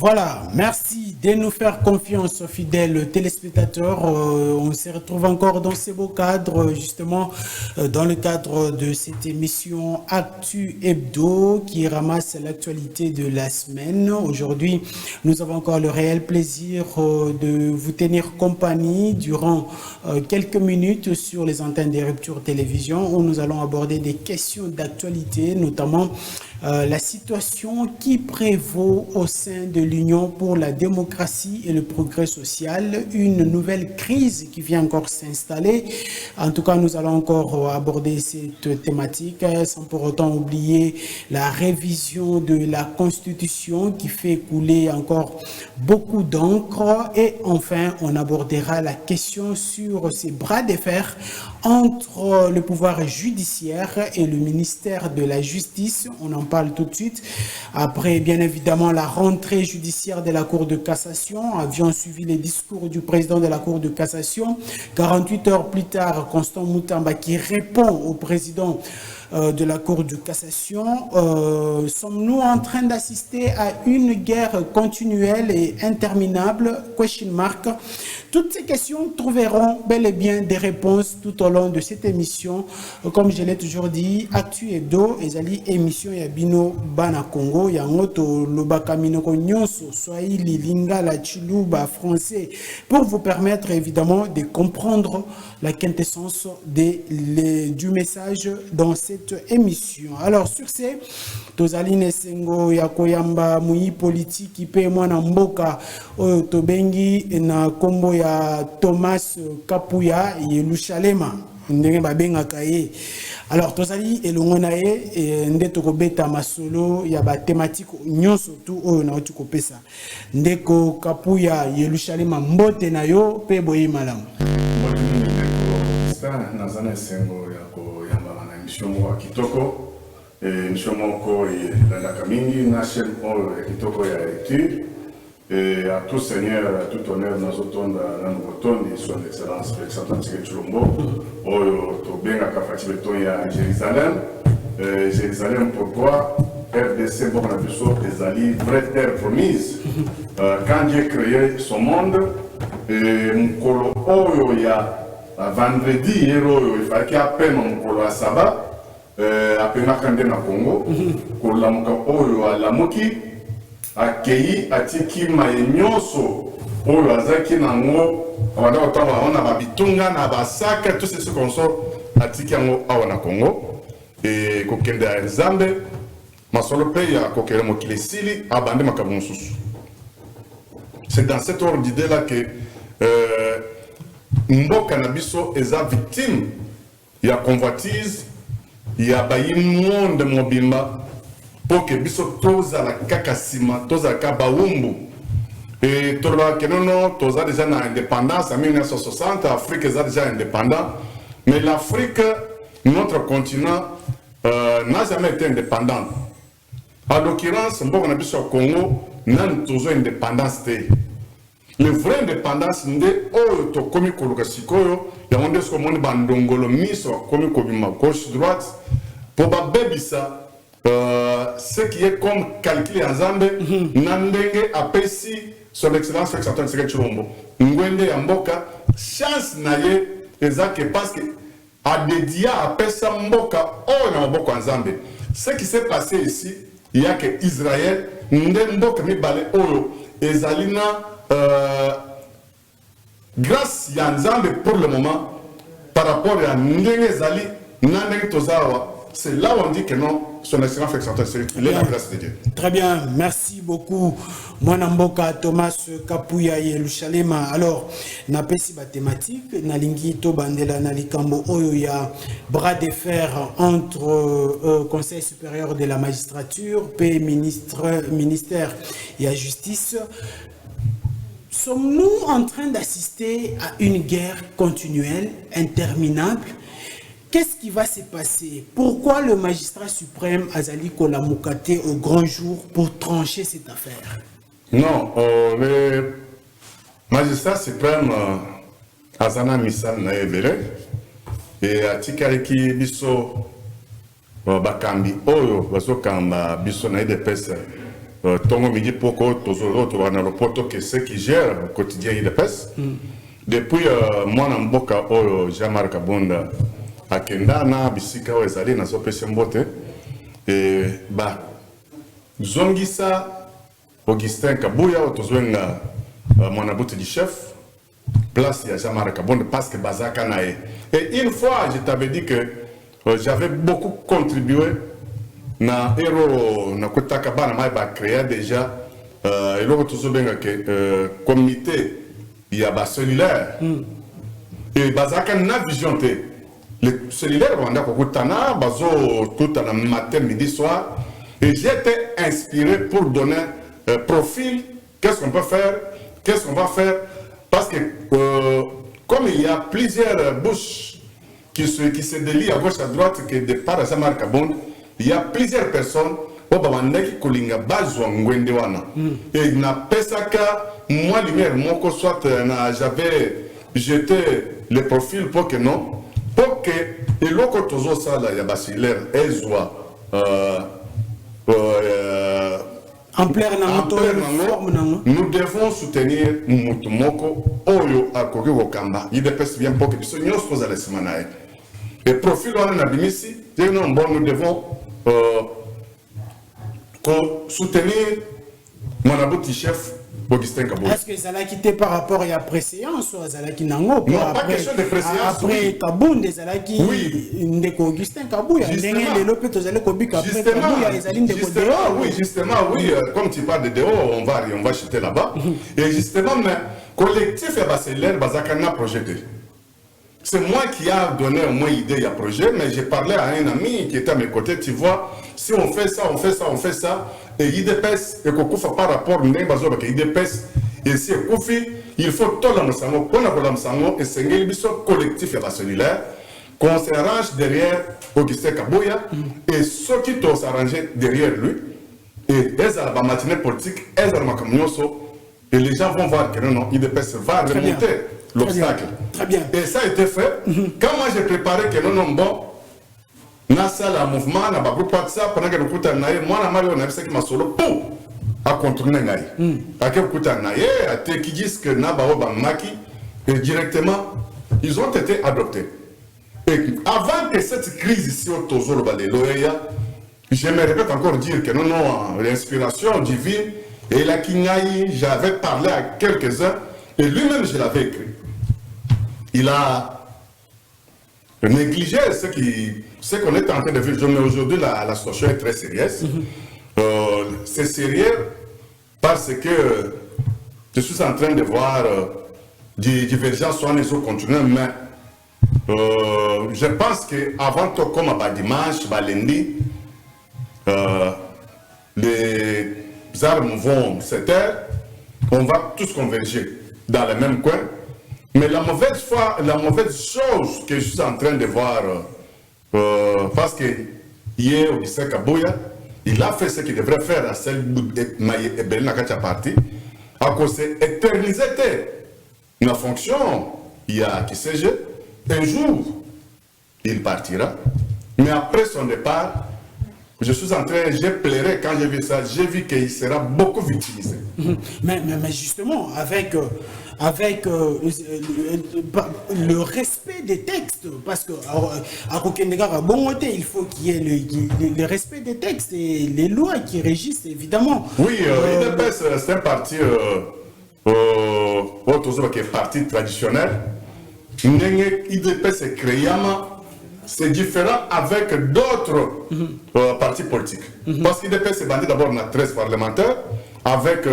Voilà, merci de nous faire confiance, fidèles téléspectateurs. On se retrouve encore dans ce beau cadre, justement, dans le cadre de cette émission Actu Hebdo qui ramasse l'actualité de la semaine. Aujourd'hui, nous avons encore le réel plaisir de vous tenir compagnie durant quelques minutes sur les antennes des Ruptures Télévision où nous allons aborder des questions d'actualité, notamment la situation qui prévaut au sein de l'Union pour la démocratie et le progrès social, une nouvelle crise qui vient encore s'installer. En tout cas, nous allons encore aborder cette thématique sans pour autant oublier la révision de la Constitution qui fait couler encore beaucoup d'encre. Et enfin, on abordera la question sur ces bras de fer entre le pouvoir judiciaire et le ministère de la Justice. On en parle tout de suite. Après, bien évidemment, la rentrée judiciaire de la Cour de cassation. Avions suivi les discours du président de la Cour de cassation. 48 heures plus tard, Constant Moutamba qui répond au président de la Cour de cassation. Sommes-nous en train d'assister à une guerre continuelle et interminable? Question mark. Toutes ces questions trouveront bel et bien des réponses tout au long de cette émission. Comme je l'ai toujours dit, Actu Hebdo, ezali émission ya bino bana Congo, ya ngoto lobaka minoko nyonso, Swahili, Lingala, Chiluba, français, pour vous permettre évidemment de comprendre la quintessence du message dans cette émission. Alors sur ce, tozali nesengo ya koyamba mui politique ipe mwana mboka oyo tobengi na kombo ya Thomas Kapuya Yelushalema ndenge babengaka ye. Alors tozali elongo na ye nde tokobeta masolo ya ba thématique nyonso tu oyo na oti kopesa ndeko Kapuya Yelushalema mbote na yo pe boyi malamu. Nazana esengo ya koyamba na émission moko kitoko émission moko elandaka mingi na chaîne oyo ya kitoko ya lecture et à tout seigneur, à tout honneur nazotonda na botondi son excellence Félix-Antoine Tshilombo oyo tobengaka fati beton ya Jérusalem. Jérusalem pourquoi RDC bon na biso ezali vraie terre promise. Quand Dieu créé son monde mukolo oyo ya vendredi héros il fallait qu'il appelle mon kolo à Saba apengaka nde na Congo kolamuka oyo alamuki akei atiki maye nyonso oyo azaki nango abanda kotanga ona babitunga na basaka tout ce qu'on sort atiki yango awa na Congo et kokende ya Nzambe masolo pe ya kokele mokili esili abandi makambo mosusu. C'est dans cet ordre d'idée là que mboka na biso eza victime ya convoitise ya bayi monde mobimba pour que biso tozala kaka sima tozala ka baumbu et toloba que non toza déjà na indépendance en 1960 Afrique est déjà indépendant mais l'Afrique notre continent n'a jamais été indépendant. En l'occurrence mboka na biso Congo nan tozo indépendance te. Le vrai indépendance nde oyo to komi koluka sikoyo ya onde sko moni bandongolo miso komi kobima gauche droite pour babebisa ce qui est comme calcul en Zambie nandenge apesi son excellence Félix-Antoine Tshilombo ngwende ya mboka chance na ye ezake parce que a dédié apesa mboka oyo na mboka en Zambie. Ce qui s'est passé ici il y a que Israël nde mboka mibale oyo ezalina grâce à Nzambe pour le moment par rapport à Ndenge Zali Nandenge Tozawa, c'est là où on dit que non, son excellence Félix-Antoine, il est la grâce de Dieu. Très bien, merci beaucoup Mwanamboka Thomas Kapuya Yelushalema. Alors, na pesi ba thématique na lingi to bandela na likambo oyo ya bras de fer entre Conseil supérieur de la magistrature et ministère et la justice. Sommes-nous en train d'assister à une guerre continuelle, interminable? Qu'est-ce qui va se passer? Pourquoi le magistrat suprême Azali Kolamukate au grand jour pour trancher cette affaire? Non, le magistrat suprême Azana Misal Naebele et Atikariki Biso Bakambi Oyo Basokamba Biso Naedepesa Tongo Midi Poko, Tozoro, le poto que c'est qui gère le quotidien IDPS. Depuis moi, Namboka, Jean-Marc Abonda, à Kenda, na Bisika, Ezali, na Sopé Mbote. Et, Zongisa, Augustin Kabouya, Tozwenga, mon aboute du chef, place à Jean-Marc Abonda, parce que Bazaka Nae. Et une fois, je t'avais dit que j'avais beaucoup contribué. Na héros na kutaka bana mai ba créer déjà eloko tozobenga que comité ya ba cellulaire et bazaka na vision te le cellulaire banda ko kutana bazo tutana matin midi soir et j'étais inspiré pour donner profil, qu'est-ce qu'on peut faire, qu'est-ce qu'on va faire, parce que comme il y a plusieurs bouches qui se délient à gauche à droite que de par Jean-Marc Abonda, il y a plusieurs personnes qui et na pesaka moi lumière mon soit j'avais jeté le profil pour que non pour que et l'autre toujours ça là il y a basilaire ezwa nous devons soutenir Mutumoko Oyo Akoki Wakamba il dépêche bien pour que nous soyons les semaines et profil on a bimisi nous devons soutenir mon abouti chef Augustin Kabouya. Est-ce que ça l'a quitté par rapport à la préséance ou ça l'a quitté Nango? Non, pas question de préséance. Après Kaboun, ça l'a quitté Augustin Kabouya. Justement, oui, comme tu parles de Déo, on va chuter là-bas. Et justement, mais collectif et Basseler, Bazakana projeté. C'est moi qui a donné au moins idée à projet, mais j'ai parlé à un ami qui était à mes côtés, tu vois, si on fait ça, on fait ça, on fait ça, et IDPS, et qu'on fait par rapport à IDPS, et si il faut tout l'amsango, qu'on a l'amsango, et c'est un collectif et cellulaire, qu'on s'arrange derrière Augustin Kabouya, et ceux qui doivent s'arranger derrière lui, et elles ont la matinée politique, elles ont la et les gens vont voir que non, IDPS va remonter l'obstacle. Très bien. Et ça a été fait. Quand moi j'ai préparé que non, bon, na sala mouvement, na ba groupe WhatsApp, pendant que nous écoutons naïe, moi na Mario, on a vu ce qui m'a solo, pour à contourner naïe. À quel écoutons naïe, à te qui disent que na ba oba maki, et directement, ils ont été adoptés. Et avant que cette crise ici au Tozolo Baleloya, je me répète encore dire que non, l'inspiration divine, et la Kingaï, j'avais parlé à quelques-uns, et lui-même je l'avais écrit. Il a négligé ce qu'on est en train de vivre. Mais aujourd'hui, la situation est très sérieuse. C'est sérieux parce que je suis en train de voir des divergences sur les autres continents, mais je pense qu'avant tout, comme à dimanche, à lundi, les armes vont se taire, on va tous converger dans le même coin. Mais la mauvaise chose que je suis en train de voir, parce que hier, Augustin Kabouya, il a fait ce qu'il devrait faire à celle de Maïe et Belina Parti, à cause d'éterniser la fonction, il y a qui sait, un jour, il partira. Mais après son départ, je suis en train, j'ai pleuré quand j'ai vu ça, j'ai vu qu'il sera beaucoup victimisé. Mais justement, avec le respect des textes, parce que à il faut qu'il y ait le respect des textes et les lois qui régissent, évidemment. Oui, l'IDPS, c'est un parti, qui est parti traditionnel. L'IDPS est créé. C'est différent avec d'autres partis politiques. Parce qu'il est bandit d'abord, on a 13 parlementaires, avec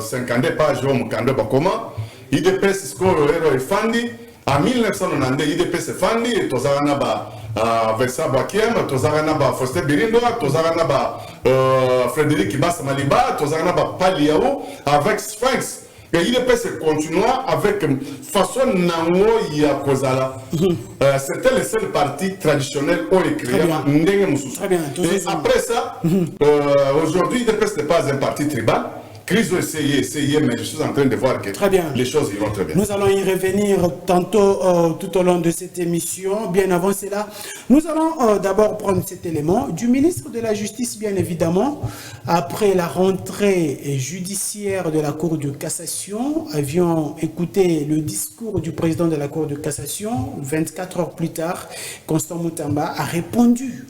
52 pages au Mukande Bakoma. IDPS score et Fandi. En 1992, IDPS Fandi, et Tozarana Versa Bakiem, Tozarana Foster Birindo, Tozarana Frédéric Ibas Maliba, Tozarana Paliao, avec Sphinx. Et IDPS continua avec façon Nango Yakozala. C'était le seul parti traditionnel au écrit. Et après ça, aujourd'hui, IDPS n'est pas un parti tribal. crise essayé, mais je suis en train de voir que les choses iront très bien. Nous allons y revenir tantôt tout au long de cette émission. Bien avant cela, nous allons d'abord prendre cet élément du ministre de la Justice, bien évidemment. Après la rentrée judiciaire de la Cour de cassation, avions écouté le discours du président de la Cour de cassation. 24 heures plus tard, Constant Moutamba a répondu.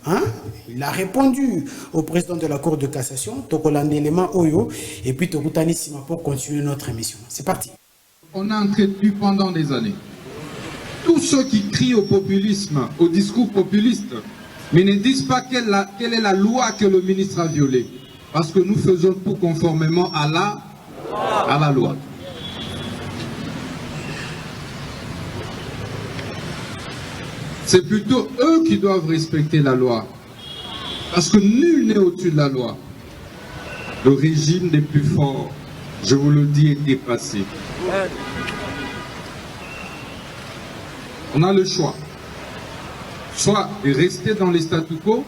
Il a répondu au président de la Cour de cassation, Tokolande Lema Oyo, et puis Tokutanissima pour continuer notre émission. C'est parti. On a entretenu pendant des années tous ceux qui crient au populisme, au discours populiste, mais ne disent pas quelle est la loi que le ministre a violée. Parce que nous faisons tout conformément à la loi. C'est plutôt eux qui doivent respecter la loi. Parce que nul n'est au-dessus de la loi. Le régime des plus forts, je vous le dis, est dépassé. On a le choix. Soit de rester dans les statu quo,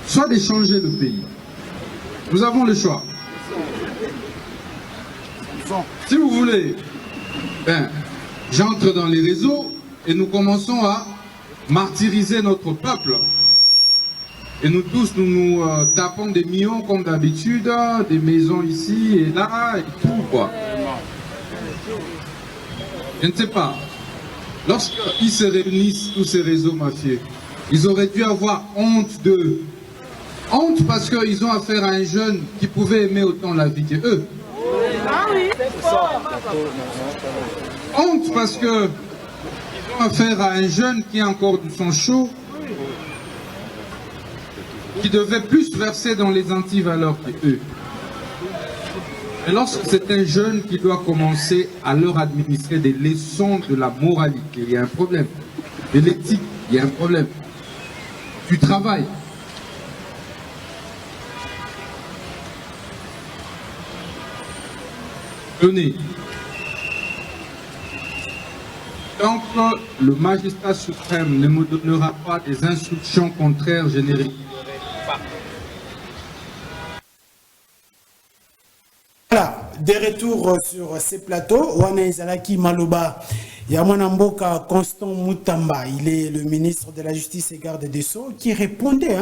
soit de changer le pays. Nous avons le choix. Si vous voulez, j'entre dans les réseaux et nous commençons à martyriser notre peuple. Et nous tous, nous tapons des millions comme d'habitude, des maisons ici et là, et tout quoi. Je ne sais pas. Lorsqu'ils se réunissent, tous ces réseaux mafieux, ils auraient dû avoir honte d'eux. Honte parce qu'ils ont affaire à un jeune qui pouvait aimer autant la vie que eux. Honte parce qu'ils ont affaire à un jeune qui a encore du sang chaud, qui devait plus verser dans les antivaleurs que eux. Et lorsque c'est un jeune qui doit commencer à leur administrer des leçons de la moralité, il y a un problème. De l'éthique, il y a un problème. Du travail. Tenez. Tant que le magistrat suprême ne me donnera pas des instructions contraires, je ne régulerai pas. Voilà, des retours sur ces plateaux. Wana Ezalaki Maloba, Yamana Mboka Constant Moutamba, il est le ministre de la Justice et garde des Sceaux, qui répondait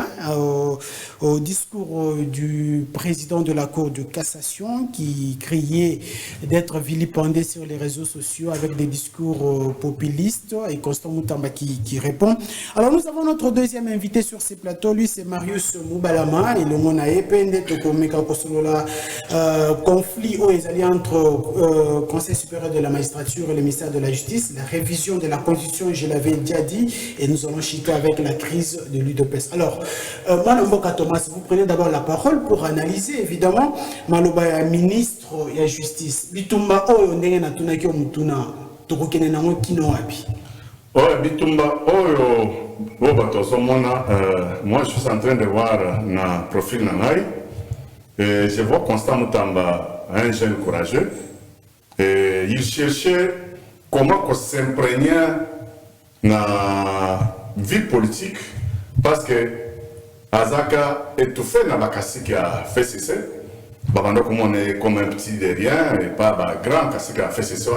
au discours du président de la Cour de cassation, qui criait d'être vilipendé sur les réseaux sociaux avec des discours populistes, et Constant Moutamba qui répond. Alors nous avons notre deuxième invité sur ces plateaux, lui c'est Marius Moubalama, et le Monae Pende Tokomeka Kosolola, conflit entre Conseil supérieur de la magistrature et le ministère de la Justice, la révision de la Constitution, je l'avais déjà dit, et nous allons chuter avec la crise de l'UDPS. Alors, Maloba Thomas, vous prenez d'abord la parole pour analyser, évidemment, Maloba ministre de la Justice. Bitumba oyo ndenge na tunaki omutuna tokokene nango kino wapi? Bitumba oyo moi je suis en train de voir na profil nangai et je vois Constant Moutamba, un jeune courageux, et il cherchait comment s'imprégner dans la vie politique parce que Azaka étouffé dans la casse qui a fait ceci. On est comme un petit de rien et pas un grand casse qui a fait ceci.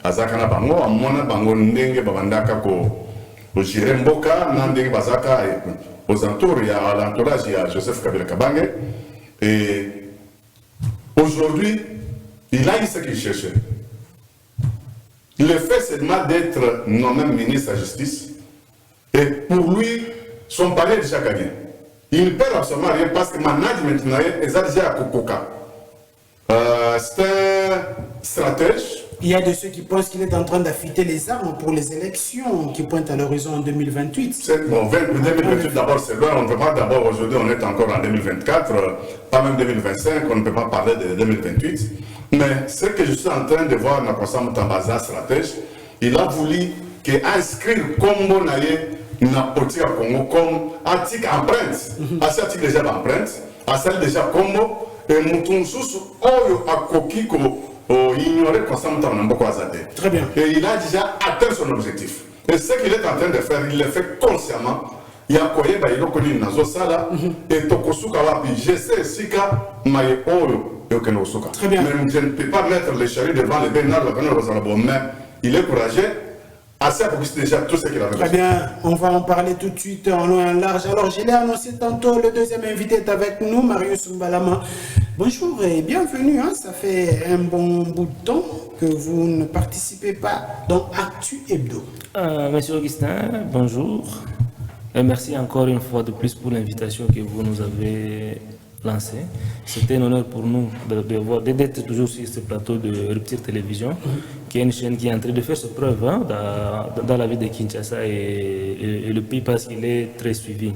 Azaka na bango, amona bango ndenge babandaka ko gérer mboka, ndenge bazaka aux entours, il y a l'entourage, il y a Joseph Kabila Kabange. Et aujourd'hui, il a eu ce qu'il cherchait. Le fait seulement d'être nommé ministre de la Justice, et pour lui, son palais est déjà gagné. Il ne perd absolument rien parce que le management est déjà à Kokoka. C'est un stratège. Il y a de ceux qui pensent qu'il est en train d'affûter les armes pour les élections qui pointent à l'horizon en 2028. Bon, 2028 d'abord c'est loin, on ne peut pas d'abord aujourd'hui, on est encore en 2024, pas même 2025, on ne peut pas parler de 2028. Mais ce que je suis en train de voir dans Constant Moutamba stratège, il a voulu inscrire Combo Naye na politique à Congo comme article empreinte, à cet article déjà d'empreinte, à celle déjà Combo, et Moutounsus, Oyo a Koki ignorer Constant Moutamba. Très bien. Et il a déjà atteint son objectif. Et ce qu'il est en train de faire, il le fait consciemment. ya koyeba eloko nini nazosala et tokosuka wapi je sais sika maye oyo yokende kosuka. Mais je ne peux pas mettre les charrues devant les bernards mais il est courageux. Assez pour déjà tout ce qu'il a fait. Très bien, on va en parler tout de suite en long et en large. Alors, je l'ai annoncé tantôt, le deuxième invité est avec nous, Marius Mbalama. Bonjour et bienvenue. Hein. Ça fait un bon bout de temps que vous ne participez pas dans Actu Hebdo. Monsieur Augustin, bonjour. Et merci encore une fois de plus pour l'invitation que vous nous avez lancée. C'était un honneur pour nous d'être toujours sur ce plateau de Rupture Télévision, qui est une chaîne qui est en train de faire ses preuves hein, dans la ville de Kinshasa et le pays parce qu'il est très suivi.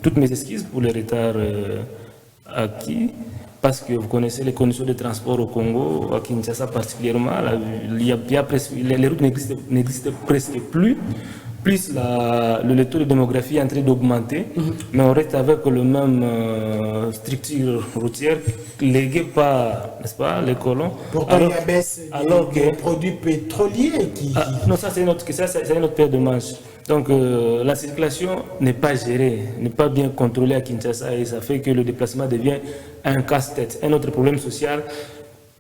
Toutes mes excuses pour le retard acquis, parce que vous connaissez les conditions de transport au Congo, à Kinshasa particulièrement, les routes n'existent presque plus. Plus le taux de démographie est en train d'augmenter, mais on reste avec le même structure routière léguée par, n'est-ce pas, les colons. Pourtant, il y a baisse des produits pétroliers qui... non, ça c'est une autre paire de manches. Donc la circulation n'est pas gérée, n'est pas bien contrôlée à Kinshasa et ça fait que le déplacement devient un casse-tête, un autre problème social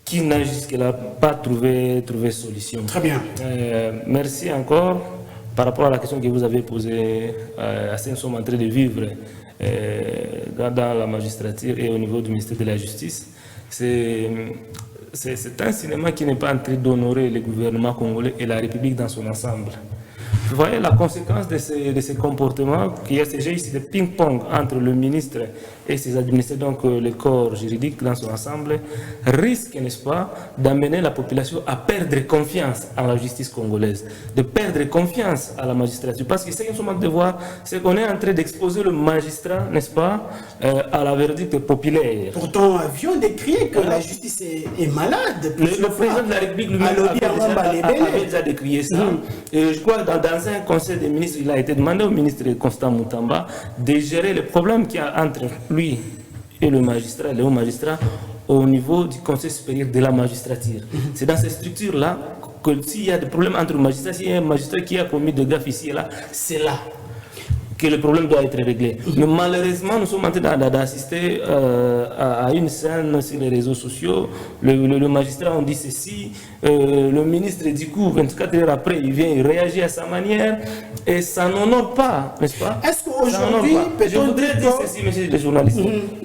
qui n'a jusque-là pas trouvé solution. Très bien. Merci encore. Par rapport à la question que vous avez posée, à ce que nous sommes en train de vivre dans la magistrature et au niveau du ministère de la Justice, c'est un cinéma qui n'est pas en train d'honorer le gouvernement congolais et la République dans son ensemble. Vous voyez la conséquence de ces comportements, qu'il y a ces jeux ici de ping-pong entre le ministre et ses administrés, donc le corps juridique dans son ensemble, risque, n'est-ce pas, d'amener la population à perdre confiance en la justice congolaise, de perdre confiance à la magistrature. Parce que ce que nous sommes en train de voir, c'est qu'on est en train d'exposer le magistrat, n'est-ce pas, à la verdict populaire. Pourtant, avions décrié que la justice est malade. Le président de la République lui-même avait déjà décrié ça. Et je crois que dans un conseil des ministres, il a été demandé au ministre Constant Moutamba de gérer les problèmes qu'il y a entre lui et le magistrat, le haut magistrat, au niveau du conseil supérieur de la magistrature. C'est dans ces structures-là que s'il y a des problèmes entre le magistrat, s'il y a un magistrat qui a commis de gaffes ici et là, c'est là que le problème doit être réglé. Mais malheureusement, nous sommes en train d'assister à une scène sur les réseaux sociaux. Le magistrat, on dit ceci, le ministre, du coup, 24 heures après, il vient, il réagit à sa manière, et ça n'honore pas, n'est-ce pas? Est-ce qu'aujourd'hui, je voudrais dire ceci, messieurs les journalistes,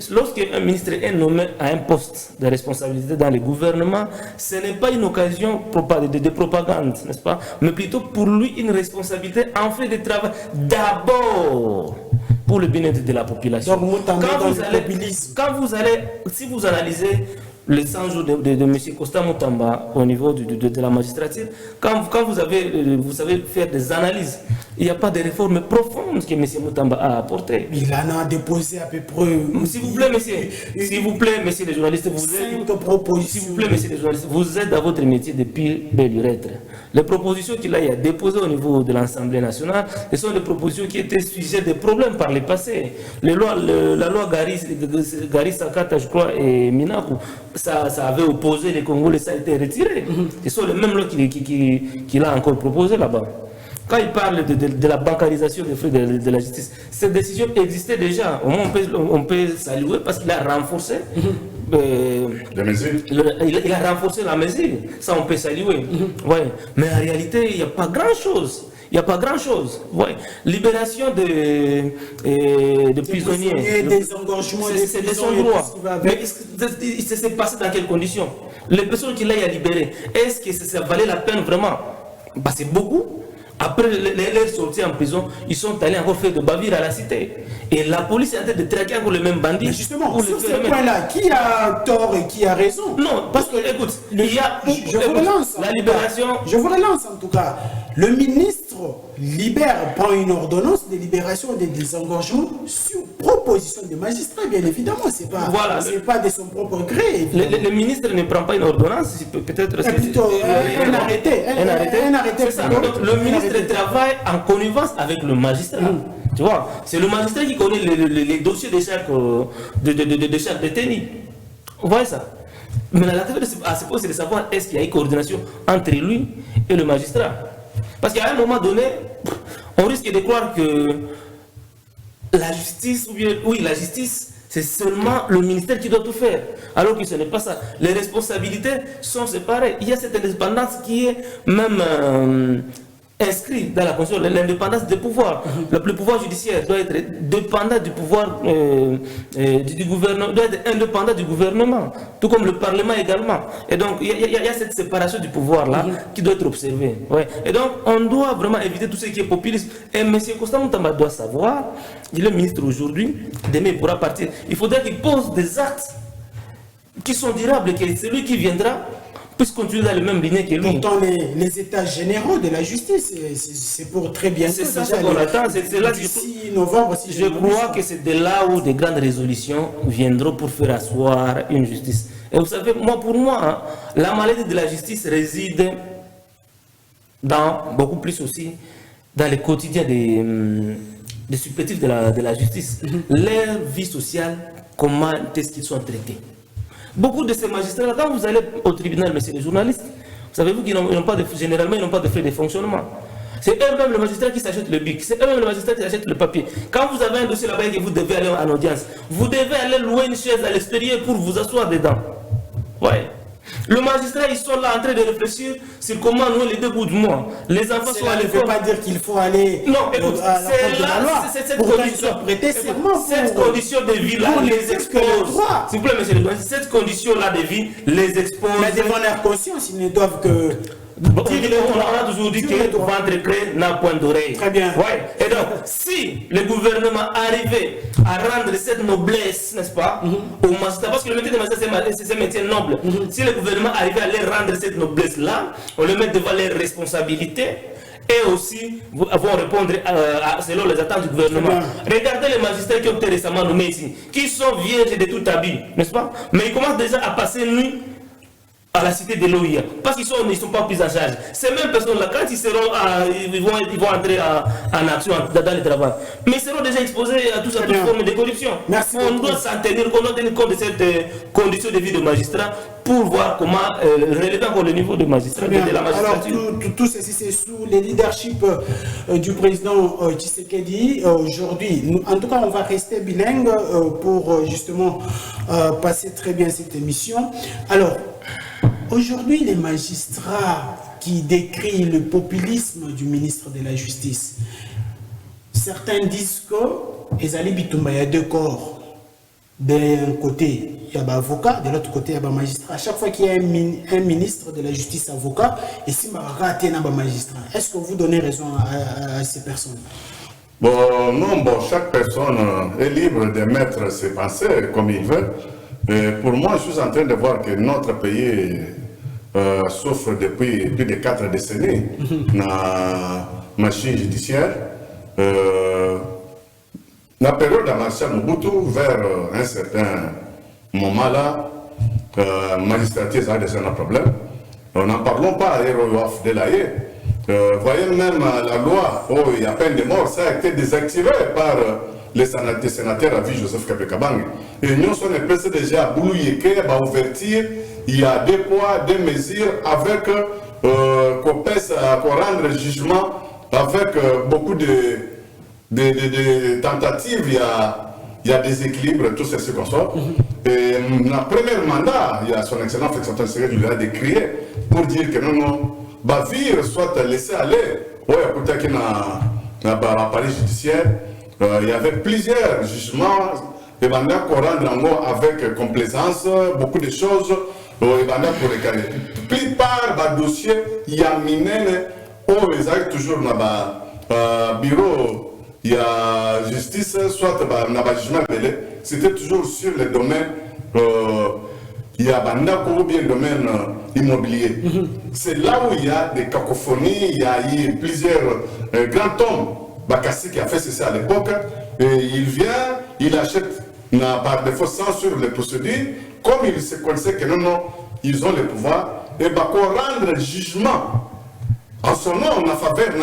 lorsqu'un ministre est nommé à un poste de responsabilité dans le gouvernement, ce n'est pas une occasion de propagande, n'est-ce pas? Mais plutôt pour lui une responsabilité en fait de travail d'abord pour le bien-être de la population. Donc, si vous analysez les 100 jours de M. Costa Moutamba au niveau de la magistrature, quand vous savez faire des analyses, il n'y a pas de réforme profonde que M. Moutamba a apportée. Il en a déposé à peu près... S'il vous plaît, messieurs les journalistes, vous êtes dans votre métier depuis belle lurette. Les propositions qu'il a déposées au niveau de l'Assemblée nationale, ce sont des propositions qui étaient sujet de problèmes par le passé. La loi Gary Sakata, je crois, et Minaku, ça avait opposé les Congolais, ça a été retiré. Ce sont les mêmes lois qu'il a encore proposées là-bas. Quand il parle de la bancarisation des frais de la justice, cette décision existait déjà. Au moins, on peut saluer parce qu'il a renforcé. Il a renforcé la mesure. Ça, on peut saluer. Ouais. Mais en réalité, il n'y a pas grand-chose. Il n'y a pas grand-chose. Ouais. Libération de prisonniers. Désengorgement des c'est de son droit. Mais ça s'est passé dans quelles conditions? Les personnes qu'il a libérées, est-ce que ça valait la peine vraiment? C'est beaucoup. Après leur sortie en prison, ils sont allés encore faire de bavures à la cité. Et la police est en train de traquer encore les mêmes bandits. Mais justement, sur ce point-là, qui a tort et qui a raison? Non, parce que, écoute, je vous relance. La libération... Je vous relance en tout cas. Le ministre prend une ordonnance de libération des désengorgements sur proposition des magistrats, bien évidemment. Ce n'est pas de son propre gré. Le ministre ne prend pas une ordonnance, peut-être... Plutôt un arrêté. C'est ça. Le ministre travaille en connivence avec le magistrat. Tu vois, c'est le magistrat qui connaît les dossiers de chaque détenu. Vous voyez ça? Mais la question à se poser, c'est de savoir est-ce qu'il y a une coordination entre lui et le magistrat. Parce qu'à un moment donné, on risque de croire que la justice, ou bien, oui, la justice, c'est seulement le ministère qui doit tout faire. Alors que ce n'est pas ça. Les responsabilités sont séparées. Il y a cette indépendance qui est même inscrite dans la Constitution, l'indépendance des pouvoirs. Le pouvoir judiciaire doit être dépendant du pouvoir du gouvernement, doit être indépendant du gouvernement, tout comme le Parlement également. Et donc, il y a cette séparation du pouvoir-là qui doit être observée. Ouais. Et donc, on doit vraiment éviter tout ce qui est populisme. Et M. Constant Moutamba doit savoir, il est ministre aujourd'hui, demain il pourra partir. Il faudrait qu'il pose des actes qui sont durables et que celui qui viendra puisse continuer dans le même ligne que lui. Pourtant, les états généraux de la justice, c'est pour très bientôt. C'est ça qu'on attend. C'est là d'ici novembre. Si je crois que c'est de là où des grandes résolutions viendront pour faire asseoir une justice. Et vous savez, pour moi, hein, la maladie de la justice réside dans, beaucoup plus aussi, dans les quotidiens des supplétifs de la justice. Leur vie sociale, comment est-ce qu'ils sont traités. Beaucoup de ces magistrats, quand vous allez au tribunal, messieurs les journalistes, savez-vous qu'ils n'ont pas généralement, ils n'ont pas de frais de fonctionnement. C'est eux-mêmes le magistrat qui s'achète le bic, c'est eux-mêmes le magistrat qui s'achète le papier. Quand vous avez un dossier là-bas et que vous devez aller en audience, vous devez aller louer une chaise à l'extérieur pour vous asseoir dedans. Ouais. Le magistrat, ils sont là en train de réfléchir sur comment nouer les 2 bouts du mois. Les enfants sont à l'école. Ça ne veut pas dire qu'il faut aller non, écoute, c'est là, c'est cette condition de vie là les expose. S'il vous plaît, monsieur le doyen, cette condition-là de vie les expose. Mais devant leur conscience, ils ne doivent que... On a toujours dit que ventre prêt n'a point d'oreille. Très bien. Ouais. Et donc, si le gouvernement arrivait à rendre cette noblesse, n'est-ce pas, aux magistrats, parce que le métier de magistrat, c'est un métier noble. Si le gouvernement arrivait à leur rendre cette noblesse-là, on le met devant leurs responsabilités. Et aussi, vont répondre selon les attentes du gouvernement. Regardez les magistrats qui ont été récemment nommés ici, qui sont vierges de tout habit, n'est-ce pas? Mais ils commencent déjà à passer nuit à la cité de l'OIA, parce qu'ils ne sont pas pris en charge. Ces mêmes personnes-là, quand ils vont entrer en action dans le travail, mais ils seront déjà exposés à toute forme de corruption. Merci on doit s'en tenir compte de cette condition de vie de magistrat pour voir comment relever encore le niveau de magistrat de la magistrature. Alors, tout ceci, c'est sous le leadership du président Tshisekedi. Aujourd'hui, en tout cas, on va rester bilingue pour justement passer très bien cette émission. Alors, aujourd'hui, les magistrats qui décrivent le populisme du ministre de la Justice, certains disent que Ezali Bitumba, il y a 2 corps. D'un côté, il y a un avocat, de l'autre côté, il y a un magistrat. À chaque fois qu'il y a un ministre de la Justice avocat, et si il y a un magistrat, est-ce que vous donnez raison à ces personnes? Bon, non, chaque personne est libre de mettre ses pensées comme il veut. Et pour moi, je suis en train de voir que notre pays souffre depuis plus de 4 décennies dans la machine judiciaire. La période de Marshal Mobutu, vers un certain moment là, la magistrature a déjà un problème. N'en parlons pas à Héroïof de l'AE. Voyez même la loi où il y a peine de mort, ça a été désactivé par les sénateurs à vie Joseph Kabekabang. Et nous sommes pressés déjà à Boulouyeke, à ouverture, il y a 2 poids, 2 mesures avec qu'on rendre jugement avec beaucoup de tentatives, il y a des équilibres, tout ceci comme ça. Et la première mandat, il y a son excellent Félix-Antoine Tshisekedi qui l'a décrié pour dire que non, Bavir soit laissé aller. Oui, écoutez, qu'il y a un palais judiciaire, il y avait plusieurs jugements, et maintenant qu'on rend avec complaisance, beaucoup de choses, et maintenant pour les carrés. La plupart des dossiers, il y a miné, ils arrivent toujours dans le bureau. Il y a justice, soit dans le jugement belé, c'était toujours sur le domaine, il y a ou bien le domaine immobilier. C'est là où il y a des cacophonies, il y a eu plusieurs grands hommes. Bakassi qui a fait ceci à l'époque, et il vient, il achète par défaut sans sur les procédures, comme il se connaissait que non, ils ont le pouvoir, et qu'on rendre jugement. En son nom, en faveur,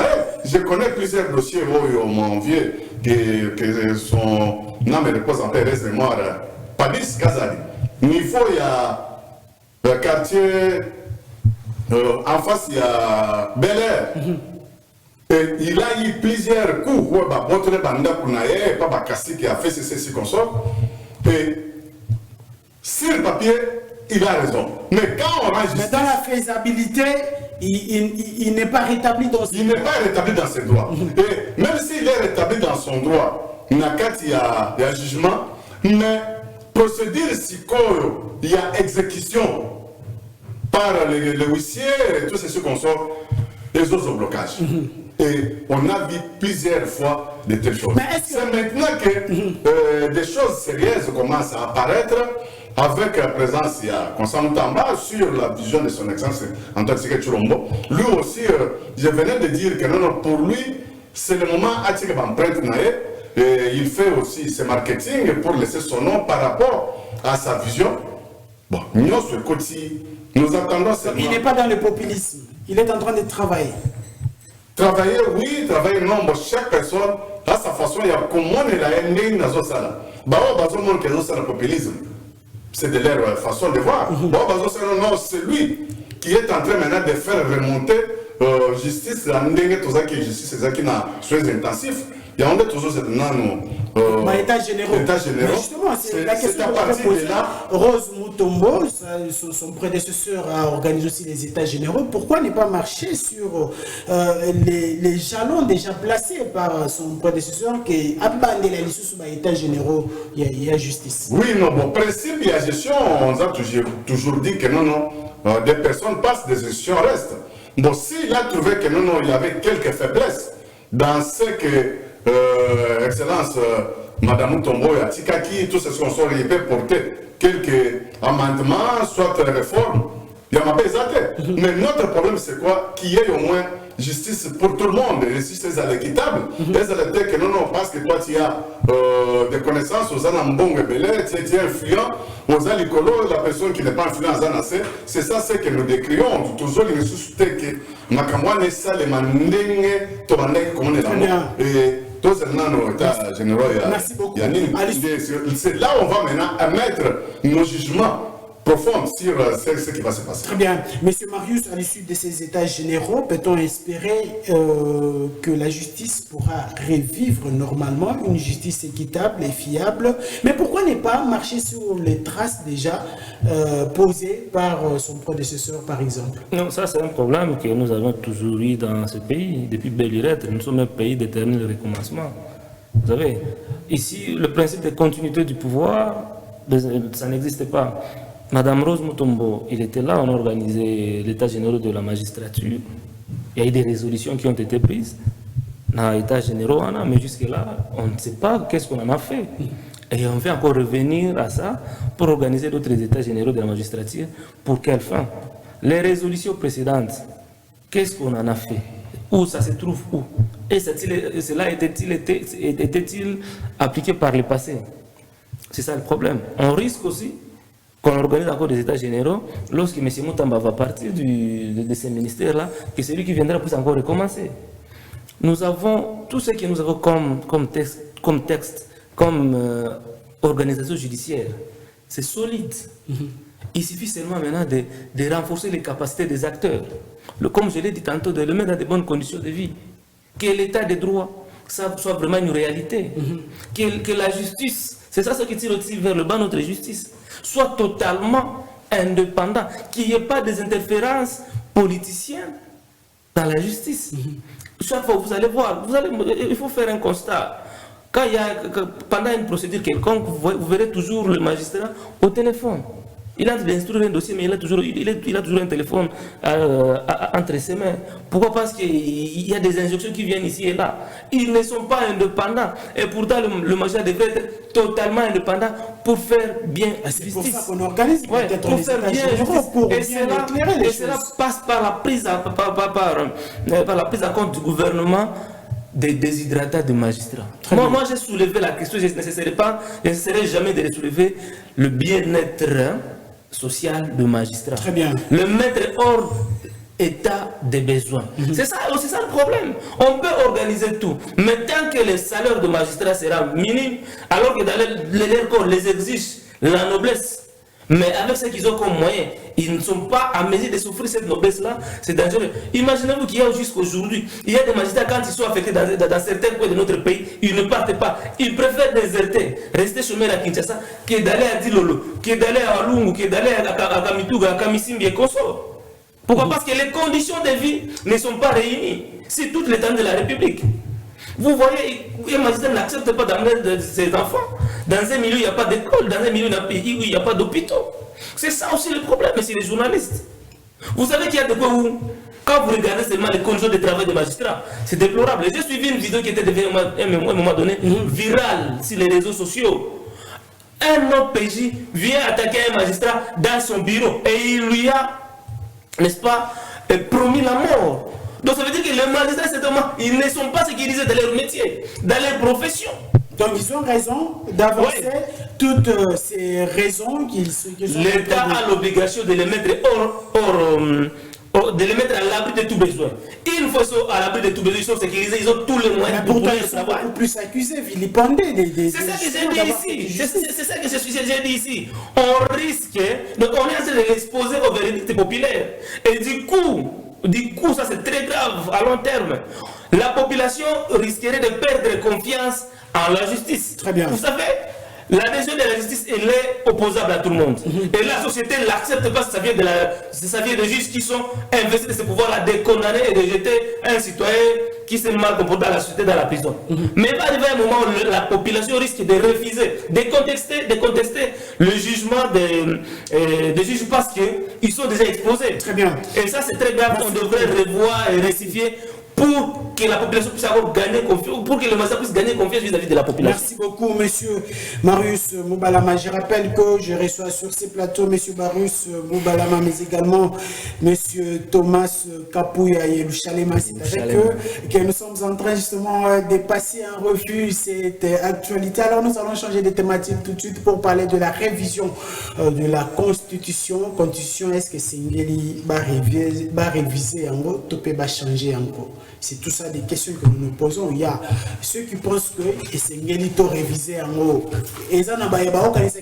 je connais plusieurs dossiers où mon vieux, que son nom repose en paix, reste mémoire, Padis Kazali. Niveau, il y a le quartier, en face, il y a Bel Air. Et il a eu plusieurs coups. Ouais, bah, votre banda kunaye, pas Bakassi qui a fait ceci comme ça. Et sur le papier, il a raison. Mais quand on a justice. Mais dans la faisabilité, il n'est pas rétabli dans ses droits. Il n'est pas rétabli dans ses droits. Et même s'il est rétabli dans son droit, il y a jugement, mais procédure psycho, il y a exécution par les huissiers et tout ce qu'on sort, les autres blocages. Et on a vu plusieurs fois de telles choses. C'est maintenant que des choses sérieuses commencent à apparaître avec la présence, il y a Constant Tamba sur la vision de son excellence Antoine Tshisekedi Tshilombo. Lui aussi, je venais de dire que non, pour lui, c'est le moment à tirer l'empreinte naïe. Et il fait aussi ses marketing pour laisser son nom par rapport à sa vision. Bon, nous, ce côté, nous attendons seulement. Il n'est pas dans le populisme, il est en train de travailler. Travailler, oui, travailler, non, mais chaque personne a sa façon, il y a comment elle a aimé dans sa salle. Bah, le populisme, c'est de leur façon de voir. Non, c'est lui qui est en train maintenant de faire remonter justice, justice, c'est qui n'a soins intensifs. Il y a toujours cette état généraux. Justement, c'est la question que je posée là. Rose Mutombo, son prédécesseur a organisé aussi les états généraux. Pourquoi ne pas marcher sur les jalons déjà placés par son prédécesseur qui a bandé la liste sur les états généraux, il y a justice. Oui, non, bon, principe, il y a gestion, on a toujours dit que non, des personnes passent, des gestions restent. Bon, s'il a trouvé que non, il y avait quelques faiblesses dans ce que Excellence Madame Mutombo et Atikaki, tout ce qu'on soit, il peut porter quelques amendements, soit réformes. Il y a ma pesate. Mais notre problème, c'est quoi? Qu'il y ait au moins justice pour tout le monde, et justice à l'équitable. Que non, parce que toi, tu as des connaissances aux Anambong et Belé, tu es influent, aux Alicolo, la personne qui n'est pas influente aux Anacé. C'est ça, c'est que nous décrions. Toujours, il nous suscite que Makamwane, ça, les mandingues, Tobandek, comme on est là. Et tous les états généraux, merci beaucoup. C'est là où on va maintenant émettre nos jugements profonds sur ce qui va se passer. Très bien. Monsieur Marius, à l'issue de ces états généraux, peut-on espérer que la justice pourra revivre normalement, une justice équitable et fiable? Mais pourquoi ne pas marcher sur les traces déjà posées par son prédécesseur, par exemple? Non, ça c'est un problème que nous avons toujours eu dans ce pays. Depuis belle lurette, nous sommes un pays d'éternel recommencement. Vous savez, ici, le principe de continuité du pouvoir, ça n'existe pas. Madame Rose Mutombo, il était là, on a organisé l'état général de la magistrature. Il y a eu des résolutions qui ont été prises dans l'état général, mais jusque-là, on ne sait pas qu'est-ce qu'on en a fait. Et on va encore revenir à ça pour organiser d'autres états généraux de la magistrature. Pour quelle fin? Les résolutions précédentes, qu'est-ce qu'on en a fait? Où ça se trouve où? Et cela était-il appliqué par le passé? C'est ça le problème. On risque aussi qu'on organise encore des états généraux, lorsque M. Mutamba va partir de ces ministères-là, que c'est lui qui viendra pour encore recommencer. Nous avons tout ce que nous avons comme texte, comme organisation judiciaire. C'est solide. Il suffit seulement maintenant de renforcer les capacités des acteurs. Comme je l'ai dit tantôt, de le mettre dans de bonnes conditions de vie. Que l'état des droits ça soit vraiment une réalité. Que la justice, c'est ça ce qui tire aussi vers le bas notre justice, soit totalement indépendant, qu'il n'y ait pas des interférences politiciennes dans la justice. Chaque fois, vous allez voir, il faut faire un constat. Quand il y a, pendant une procédure quelconque, vous verrez toujours le magistrat au téléphone. Il a d'instruire un dossier, mais il a toujours un téléphone entre ses mains. Pourquoi? Parce qu'il y a des injonctions qui viennent ici et là. Ils ne sont pas indépendants. Et pourtant, le magistrat devrait être totalement indépendant pour faire bien justice. C'est pour ça qu'on organise pour faire bien justice. Et cela passe par la prise en compte du gouvernement des déshydratats de magistrats. Moi j'ai soulevé la question, je n'essaierai jamais de soulever le bien-être social de magistrats. Très bien. Le mettre hors état des besoins. C'est ça le problème. On peut organiser tout, mais tant que le salaire de magistrat sera minime, alors que dans les corps les exige la noblesse. Mais avec ce qu'ils ont comme moyen, ils ne sont pas à mesure de souffrir cette noblesse-là. C'est dangereux. Imaginez-vous qu'il y a jusqu'aujourd'hui, il y a des magistrats, quand ils sont affectés dans certains coins de notre pays, ils ne partent pas. Ils préfèrent déserter, rester chômeurs à Kinshasa, que d'aller à Dilolo, que d'aller à Walungu, que d'aller à Kamituga, à Kamisimbi et Koso. Pourquoi? Parce que les conditions de vie ne sont pas réunies. C'est toute l'étendue de la République. Vous voyez, un magistrat n'accepte pas d'amener ses enfants dans un milieu où il n'y a pas d'école, dans un milieu où il n'y a pas d'hôpitaux. C'est ça aussi le problème, c'est les journalistes. Vous savez qu'il y a de quoi où, quand vous regardez seulement les conditions de travail des magistrats, c'est déplorable. J'ai suivi une vidéo qui était devenue à un moment donné virale sur les réseaux sociaux. Un OPJ vient attaquer un magistrat dans son bureau et il lui a, n'est-ce pas, promis la mort. Donc ça veut dire que les magistrats, ils ne sont pas sécurisés dans leur métier, dans leur profession. Donc ils ont raison d'avancer toutes ces raisons qu'ils sont. L'État a l'obligation de les mettre de les mettre à l'abri de tout besoin. Une fois à l'abri de tout besoin, ils sont sécurisés, ils ont tous les moyens pour pouvoir travailler. Beaucoup plus accusés, vilipendés. C'est ça que j'ai dit ici. C'est ça que j'ai dit ici. On risque, donc on est en train de l'exposer au verdict populaire. Et du coup, ça c'est très grave à long terme. La population risquerait de perdre confiance en la justice. Très bien. Vous savez, l'adhésion de la justice, elle est opposable à tout le monde. Et la société ne l'accepte pas, ça vient de juges qui sont investis de ce pouvoir-là, de condamner et de jeter un citoyen qui s'est mal comporté dans la société dans la prison. Mais il va arriver un moment où la population risque de refuser, de contester le jugement des juges parce qu'ils sont déjà exposés. Très bien. Et ça, c'est très grave. On devrait revoir et rectifier pour que la population puisse avoir gagné confiance, pour que le magistrat puisse gagner confiance vis-à-vis de la population. Merci beaucoup, monsieur Marius Moubalama. Je rappelle que je reçois sur ces plateaux monsieur Marius Moubalama, mais également monsieur Thomas Kapouya et Louchalema. C'est avec eux que nous sommes en train justement de passer en revue cette actualité. Alors nous allons changer de thématique tout de suite pour parler de la révision de la Constitution. Constitution, est-ce que Sengeli va réviser en gros, Topé va changer en gros? C'est tout ça des questions que nous nous posons. Il y a ceux qui pensent que c'est un révisé en haut. Et ça,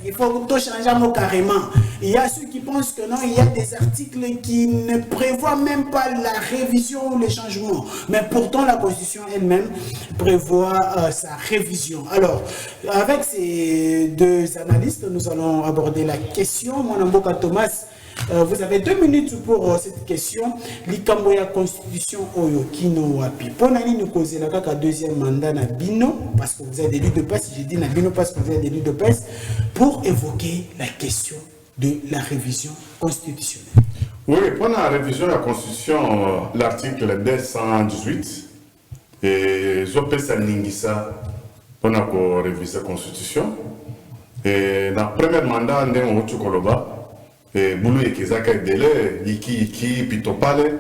il faut tout changer en haut carrément. Il y a ceux qui pensent que non, il y a des articles qui ne prévoient même pas la révision ou les changements. Mais pourtant, la Constitution elle-même prévoit sa révision. Alors, avec ces deux analystes, nous allons aborder la question. Mon Mboka Thomas, vous avez 2 minutes pour cette question. Likamboya Constitution Oyo Kino Wapi. Pour Nani nous causer la caca deuxième mandat na Bino, parce que vous avez des luttes de presse, j'ai dit na Bino parce que vous avez des luttes de presse, pour évoquer la question de la révision constitutionnelle. Oui, pour la révision de la Constitution, l'article 218, et Zopesa Ningisa, pour la réviser la Constitution, et dans le premier mandat, on a eu Koloba. Et Boulou et Kizaka et Dele, Iki, Pitopale,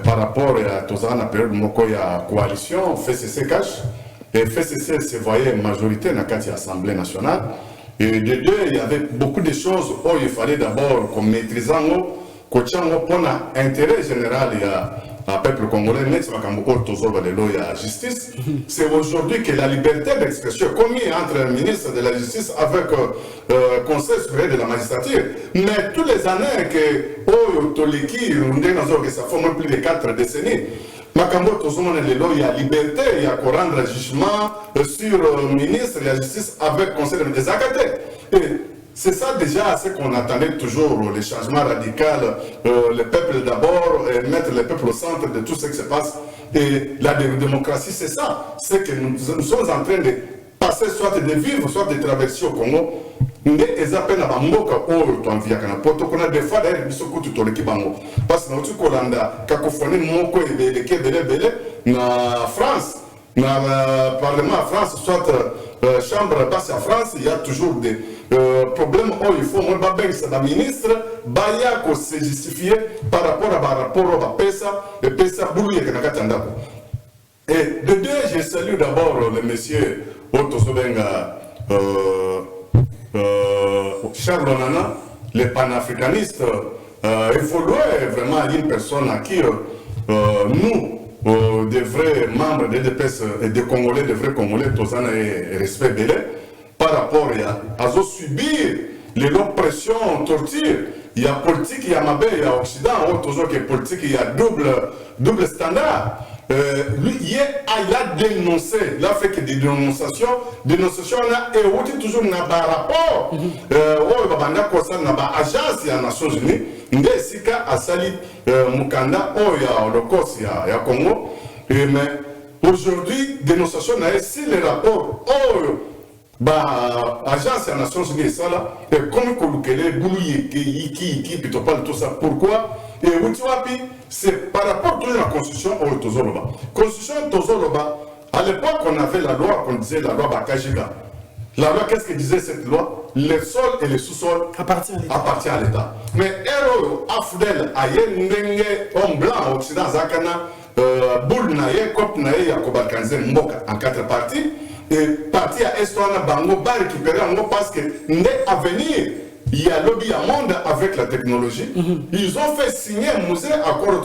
par rapport à tout ça, la période où il y a coalition, FCC cash, et FCC se voyait majorité dans l'Assemblée nationale. Et de deux, il y avait beaucoup de choses où il fallait d'abord qu'on maîtrise pour l'intérêt général, il y a le peuple congolais, la justice. C'est aujourd'hui que la liberté d'expression commise entre le ministre de la Justice avec le Conseil supérieur de la magistrature. Mais tous les années que Toliki, ça fait plus de 4 décennies, il y a liberté, il y a qu'on rendre jugement sur le ministre de la Justice avec le Conseil de la Justice. C'est ça déjà ce qu'on attendait toujours, les changements radicaux, le peuple d'abord, mettre le peuple au centre de tout ce qui se passe. Et la démocratie, c'est ça. C'est que nous sommes en train de passer, soit de vivre, soit de traverser au Congo. Des fois, parce que nous France, dans le Parlement en France, soit chambre basse en France, il y a toujours des problèmes où il faut que le ministre se justifie par rapport à PESA et PESA Boulou. Et de deux, je salue d'abord le monsieur Otto Sobenga Charles Lonana, le panafricaniste, évoluait vraiment à une personne à qui nous, des vrais membres de l'EDPS et des Congolais, des vrais Congolais, tous en respect belé, par rapport à subir les pression, torture. Il y a politique, il y a Mabé, il y a Occident, toujours que politique, il y a double standard. Lui, il a dénoncé, il a fait que des dénonciations, et aussi toujours dans un rapport, il y a une agence des Nations Unies, il y a ici à Sali Mukanda, il y a Holocauste, il y a Congo, mais aujourd'hui, dénonciation, c'est les rapports, agence des Nations Unies, ça là, et comme Kolukele, Boulouye, qui plutôt pas tout ça, pourquoi? Et c'est par rapport à la Constitution au Tozoloba. Constitution Tozoloba, à l'époque, on avait la loi, on disait la loi Bakajiga. La loi, qu'est-ce que disait cette loi? Les sols et les sous-sols appartiennent à l'État. Mais Héros, Afdel, Ayen, Nenge, homme blanc, Occident, Zakana, Boul Naye, Kop Naye, Yakobalkanze, Mboka, en 4 parties. Et partie à Estouana, Bango, va récupérer en gros parce que, n'est à venir. Il y a lobby à monde avec la technologie. Ils ont fait signer un musée accord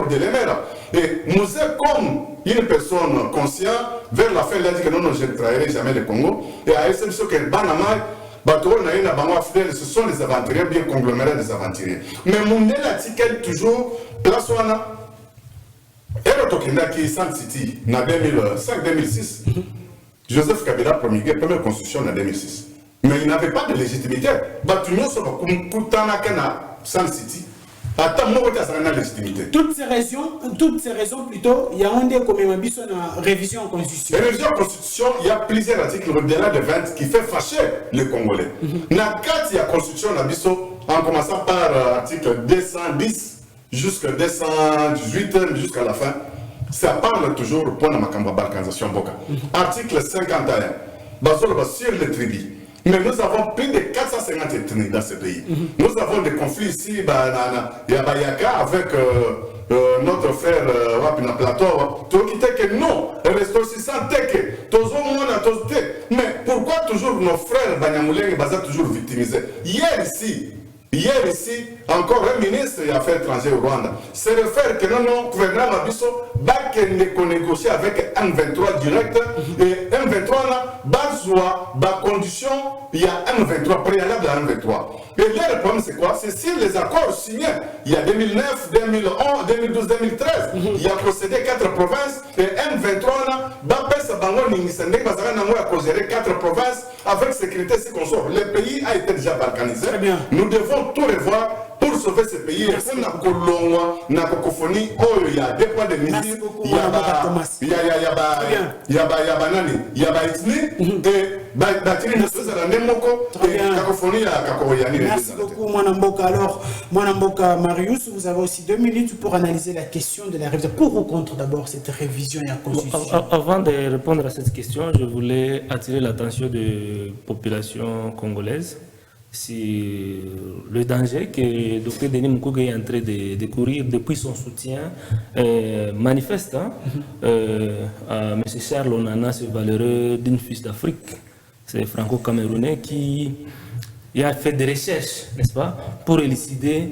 de l'Emera. Et musée comme une personne consciente, vers la fin, il a dit que non, je ne trahirai jamais le Congo. Et à SMC, que Banama, ce sont des aventuriers, bien conglomérés des aventuriers. Mais Mundé l'article toujours, place où on a. Et le Tokenda qui est San City, en 2005-2006, Joseph Kabila promulgué première constitution en 2006. Mais il n'avait pas de légitimité. Batunyo sur Kutanakana, San City. Attends, moi, je n'ai pas de légitimité. Toutes ces raisons plutôt, il y a un des comme une révision constitution. La révision constitution, il y a plusieurs articles au-delà de 20 qui fait fâcher les Congolais. Dans 4, il y a constitution, en commençant par article 210 jusqu'à 218, jusqu'à la fin. Ça parle toujours pour la balkanisation Boka. Article 51, sur les tribus. Mais nous avons plus de 450 ethnies dans ce pays. Nous avons des conflits ici, Yabayaka, avec notre frère Wapina Plateau. Tout qui était que non, restons aussi sans teke. Mais pourquoi toujours nos frères Banyamoulé et Baza toujours victimisés? Hier ici, encore un ministre des Affaires étrangères au Rwanda se réfère que non, gouvernement Mabiso, qu'on négocie avec M23 direct, et M23 là, condition, il y a M23 préalable à M23. Et là, le problème c'est quoi? C'est si les accords signés, il y a 2009, 2011, 2012, 2013, il y a procédé 4 provinces, et M23 là, a géré 4 provinces avec sécurité si qu'on sort. Le pays a été déjà balkanisé. Nous devons tout revoir pour sauver ce pays. Il y a des points de mesure, il y a Merci beaucoup, Mwanamboka. Alors, Mwanamboka Marius, vous avez aussi 2 minutes pour analyser la question de la révision. Pour ou contre d'abord cette révision et la constitution? Avant de répondre à cette question, je voulais attirer l'attention des populations congolaises sur le danger que le Dr Denis Mukwege est en train de courir depuis son soutien manifeste à M. Charles Onana, ce valeureux d'une fils d'Afrique. C'est franco-camerounais qui a fait des recherches, n'est-ce pas, pour élucider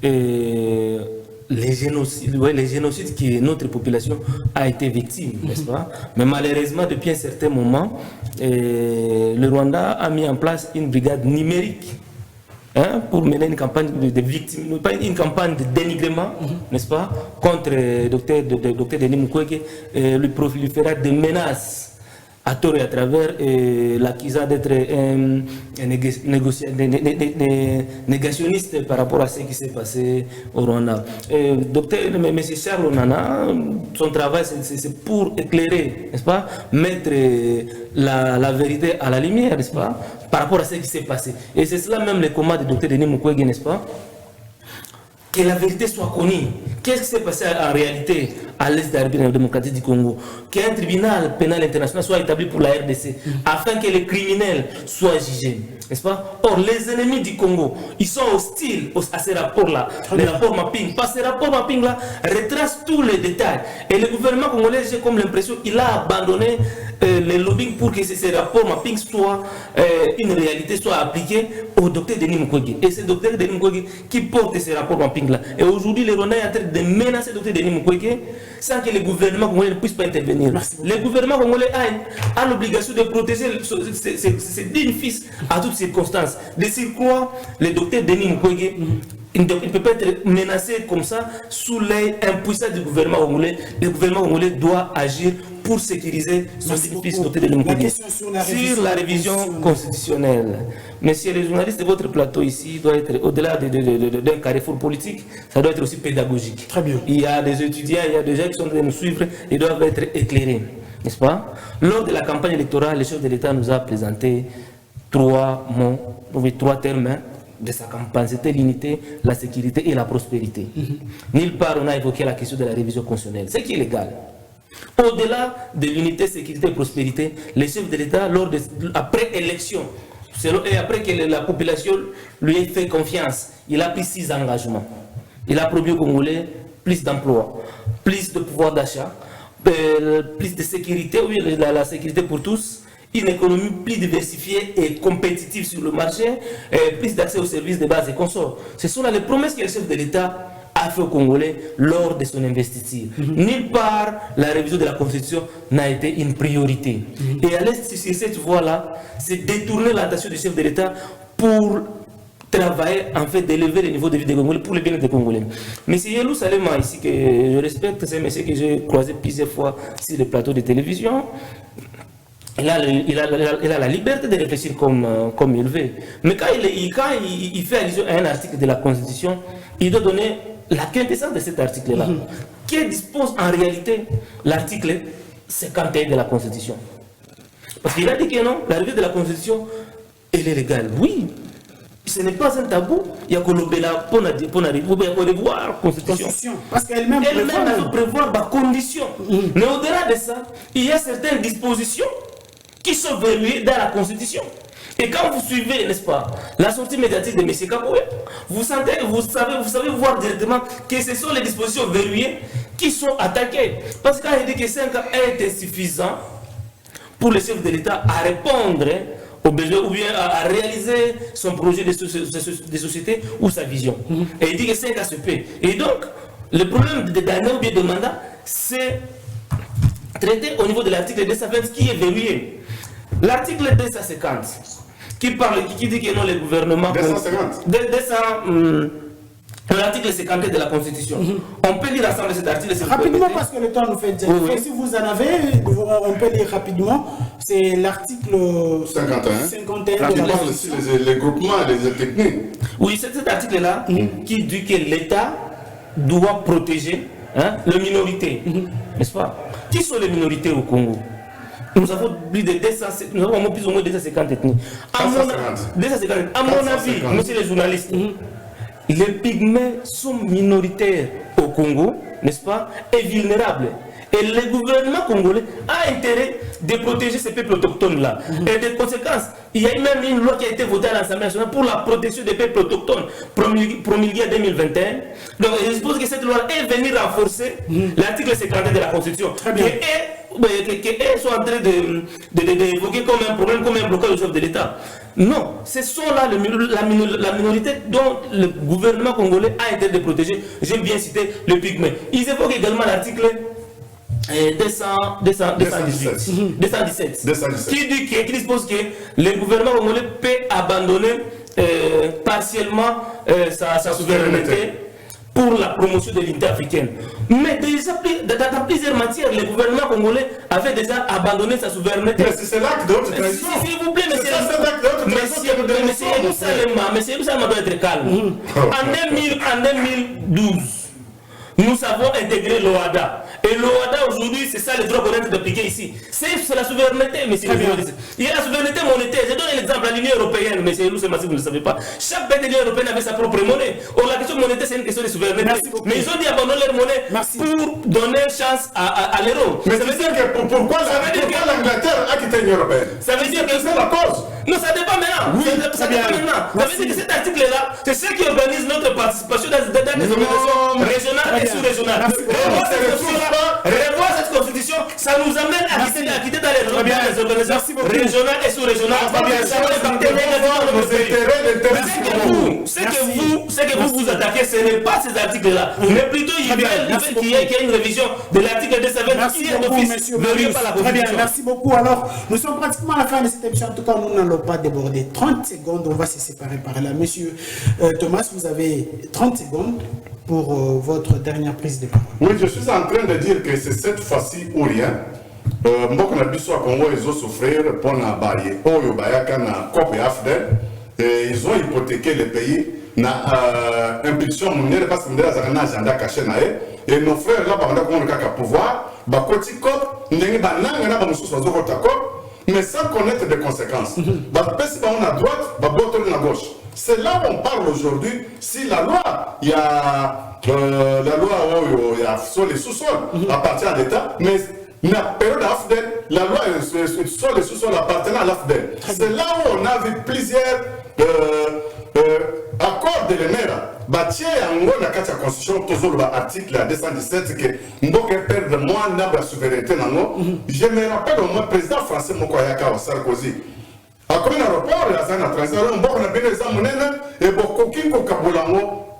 les génocides que notre population a été victime, n'est-ce pas? Mais malheureusement, depuis un certain moment, le Rwanda a mis en place une brigade numérique pour mener une campagne de victime, pas une campagne de dénigrement, n'est-ce pas, contre le docteur Denis Mukwege, lui proliférer des menaces à tort et à travers l'accusant d'être un négationniste par rapport à ce qui s'est passé au Rwanda. Docteur M. Charles Onana, son travail c'est pour éclairer, n'est-ce pas, mettre la vérité à la lumière, n'est-ce pas, par rapport à ce qui s'est passé. Et c'est cela même le combat du docteur Denis Mukwege, n'est-ce pas, que la vérité soit connue. Qu'est-ce qui s'est passé en réalité à l'est de la République démocratique du Congo? Qu'un tribunal pénal international soit établi pour la RDC afin que les criminels soient jugés, n'est-ce pas? Or, les ennemis du Congo, ils sont hostiles à ces rapports-là, les rapports mapping. Parce que ces rapports mapping-là retracent tous les détails. Et le gouvernement congolais, j'ai comme l'impression qu'il a abandonné le lobbying pour que ces rapports mapping soient une réalité, soit appliquée au docteur Denis Mukwege. Et c'est le docteur Denis Mukwege qui porte ces rapports mapping-là. Et aujourd'hui, le Rwanda est en train de menacer le docteur Denis Mukwege sans que le gouvernement congolais ne puisse pas intervenir. Le gouvernement congolais a l'obligation de protéger ses dignes fils à toutes circonstances. De surcroît, le docteur Denis Mukwege il ne peut pas être menacé comme ça sous l'œil impuissant du gouvernement congolais. Le gouvernement congolais doit agir pour sécuriser son édifice doté de l'immobilier. Sur la révision constitutionnelle. Messieurs les journalistes, votre plateau ici doit être, au-delà d'un carrefour politique, ça doit être aussi pédagogique. Très bien. Il y a des étudiants, il y a des gens qui sont en train de nous suivre, ils doivent être éclairés. N'est-ce pas? Lors de la campagne électorale, le chef de l'État nous a présenté trois termes de sa campagne, c'était l'unité, la sécurité et la prospérité. Nulle part on a évoqué la question de la révision constitutionnelle, ce qui est légal. Au-delà de l'unité, sécurité et prospérité, le chef de l'État, après élection, et après que la population lui ait fait confiance, il a pris 6 engagements. Il a promis aux Congolais plus d'emplois, plus de pouvoir d'achat, plus de sécurité, oui, la sécurité pour tous, une économie plus diversifiée et compétitive sur le marché, plus d'accès aux services de base et consorts. Ce sont là les promesses que le chef de l'État a fait aux Congolais lors de son investiture. Nulle part, la révision de la Constitution n'a été une priorité. Et à l'est, sur cette voie-là, c'est détourner l'attention du chef de l'État pour travailler, en fait, d'élever le niveau de vie des Congolais pour le bien des Congolais. M. Yelou Salema, ici, que je respecte, c'est un monsieur que j'ai croisé plusieurs fois sur les plateaux de télévision. Il a la liberté de réfléchir comme il veut. Mais quand il fait allusion à un article de la Constitution, il doit donner la quintessence de cet article-là. Qui dispose en réalité l'article 51 de la Constitution. Parce qu'il a dit que non, la révision de la Constitution, elle est légale. Oui, ce n'est pas un tabou. Il y a que l'obéla pour revoir la Constitution. Parce qu'elle-même prévoit des conditions. Mais au-delà de ça, il y a certaines dispositions qui sont verrouillées dans la Constitution. Et quand vous suivez, n'est-ce pas, la sortie médiatique de M. Kaboué, vous savez voir directement que ce sont les dispositions verrouillées qui sont attaquées. Parce qu'il dit que 5 ans est insuffisant pour le chef de l'État à répondre aux besoins ou bien à réaliser son projet de société ou sa vision. Et il dit que 5 ans se paient. Et donc, le problème d'année ou bien de mandat, c'est traité au niveau de l'article 220 qui est verrouillé. L'article 250 qui dit que non, le gouvernement... 250 l'article 50 de la Constitution. On peut lire ensemble cet article. Rapidement, parce que le temps nous fait dire. Oui. Si vous en avez, on peut lire rapidement. C'est l'article 51 de la Constitution. Les groupements et les techniques. Oui, c'est cet article-là qui dit que l'État doit protéger les minorités. N'est-ce pas? Qui sont les minorités au Congo? Nous avons plus de 200, nous avons plus ou moins 250 ethnies. À mon avis, monsieur les journalistes, les pygmées sont minoritaires au Congo, n'est-ce pas, et vulnérables. Et le gouvernement congolais a intérêt de protéger ces peuples autochtones-là. Et de conséquences, il y a même une loi qui a été votée à l'Assemblée nationale pour la protection des peuples autochtones, promulguée en 2021. Donc, je suppose que cette loi est venue renforcer l'article 50 de la Constitution, qui sont en train d'évoquer comme un problème, comme un blocage du chef de l'État. Non, ce sont là la minorité dont le gouvernement congolais a intérêt de protéger. J'ai bien cité le pygmée. Ils évoquent également l'article 217 qui dispose que le gouvernement congolais peut abandonner partiellement sa souveraineté pour la promotion de l'unité africaine. Mais déjà, dans plusieurs matières, le gouvernement congolais avait déjà abandonné sa souveraineté. Mais c'est l'acte de haute trahison. S'il vous plaît, monsieur Salema doit être calme. En 2012, nous avons intégré l'OADA. Et l'OADA aujourd'hui, c'est ça les droits qu'on est d'appliquer ici. C'est la souveraineté, monsieur. Il y a la souveraineté monétaire. Je donne l'exemple à l'Union européenne, monsieur Elou, c'est si vous ne le savez pas. Chaque pays de l'Union européenne avait sa propre monnaie. Or, la question monétaire, c'est une question de souveraineté. Mais ils ont dit abandonner leur monnaie pour donner chance à l'euro. Mais ça veut dire que pourquoi l'Angleterre a quitté l'Union européenne? Ça veut dire que c'est la cause. Non, ça dépend maintenant. Ça dépend maintenant. Ça veut dire que cet article-là, c'est ce qui organise notre participation dans des organisations régionales et sous-régionales. Revoir cette constitution, ça nous amène à quitter dans les organisations régionales et sous-régionales. Ce que vous attaquez, ce n'est pas ces articles-là, mais plutôt il veut qu'il y ait une révision de l'article 220 qui est d'office verrouillé par la Très bien, Constitution. merci beaucoup. Alors, nous sommes pratiquement à la fin de cette émission. En tout cas, nous n'allons pas déborder 30 secondes. On va se séparer par là. Monsieur Thomas, vous avez 30 secondes pour votre dernière prise de parole. Oui, je suis en train de dire que c'est cette fois-ci ou rien. Mboko na biso à Congo, ils ont souffert pour na baye. Oyo bayaka na COP et AFDEL. Ils ont hypothéqué le pays na impulsion mondiale parce que nous avons un agenda caché na et nos frères là, pendant qu'on a pouvoir, bakoti COP, n'engi bananga na bamusu sozo kota COP, mais sans connaître des conséquences. Bapesi ba on à droite, baboto na gauche. C'est là où on parle aujourd'hui. Si la loi, il y a la loi sur les sous-sols appartient à l'État, mais la période AFDEL, la loi sur les sous-sols appartenant à l'AFDEL. C'est là où on a vu plusieurs accords de l'EMERA. Bâtir en gros la constitution, toujours l'article 217 que Mboka perd moins la souveraineté. Je me rappelle au moins le président français Mokoyaka Sarkozy. A comme un aéroport, il y a un transit, on a bien les amounènes et beaucoup qui ont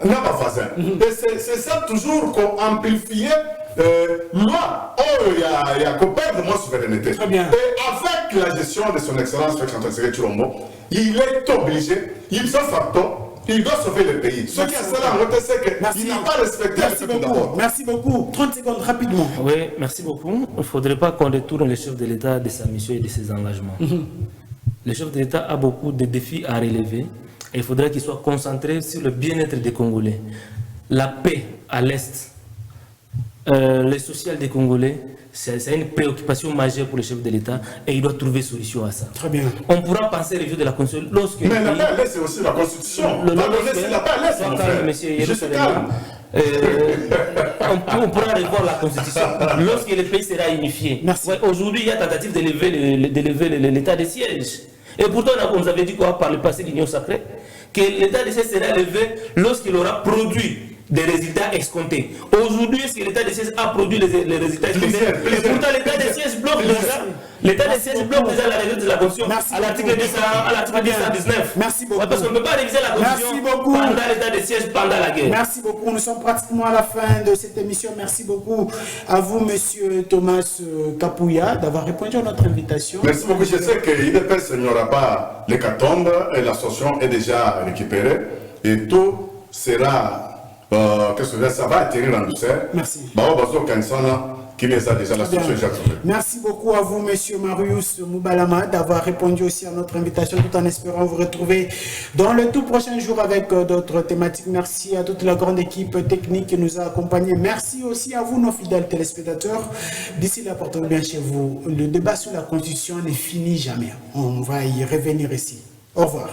n'a pas voisin. Et c'est ça toujours qu'on amplifie loi. Oh, il y a qu'on perd de moins souveraineté. Très bien. Et avec la gestion de son excellence, il est obligé, il se facto, il doit sauver le pays. Ce qui est cela, c'est qu'il n'a pas respecté le tout d'abord. Merci beaucoup. 30 secondes rapidement. Oui, merci beaucoup. Il ne faudrait pas qu'on détourne le chef de l'État de sa mission et de ses engagements. Le chef de l'État a beaucoup de défis à relever et il faudrait qu'il soit concentré sur le bien-être des Congolais. La paix à l'Est, le social des Congolais, c'est une préoccupation majeure pour le chef de l'État et il doit trouver solution à ça. Très bien. On pourra penser revue de la Constitution lorsque... Mais la paix à l'Est, c'est aussi la Constitution. C'est la paix à l'Est, mon frère. Je suis calme. On pourra revoir la Constitution lorsque le pays sera unifié. Ouais, aujourd'hui, il y a tentative d'élever l'état de siège. Et pourtant, on nous avait dit quoi par le passé de l'Union sacrée, que l'état de siège sera élevé lorsqu'il aura produit des résultats escomptés. Aujourd'hui, est-ce que l'état de siège a produit les résultats escomptés? Et pourtant, l'état de siège bloque déjà la révision de la Constitution à l'article 219. Merci beaucoup. Ouais, parce qu'on ne peut pas réviser la Constitution pendant l'état de siège, pendant la guerre. Merci beaucoup. Nous sommes pratiquement à la fin de cette émission. Merci beaucoup à vous, monsieur Thomas Kapouya, d'avoir répondu à notre invitation. Merci beaucoup. Je sais qu'il n'y aura pas l'hécatombe et l'association est déjà récupérée et tout sera. Ça va atterrir en douceur. Merci. Merci beaucoup à vous, monsieur Marius Moubalama, d'avoir répondu aussi à notre invitation, tout en espérant vous retrouver dans le tout prochain jour avec d'autres thématiques. Merci à toute la grande équipe technique qui nous a accompagnés. Merci aussi à vous, nos fidèles téléspectateurs. D'ici là, portez-vous bien chez vous. Le débat sur la Constitution ne finit jamais. On va y revenir ici. Au revoir.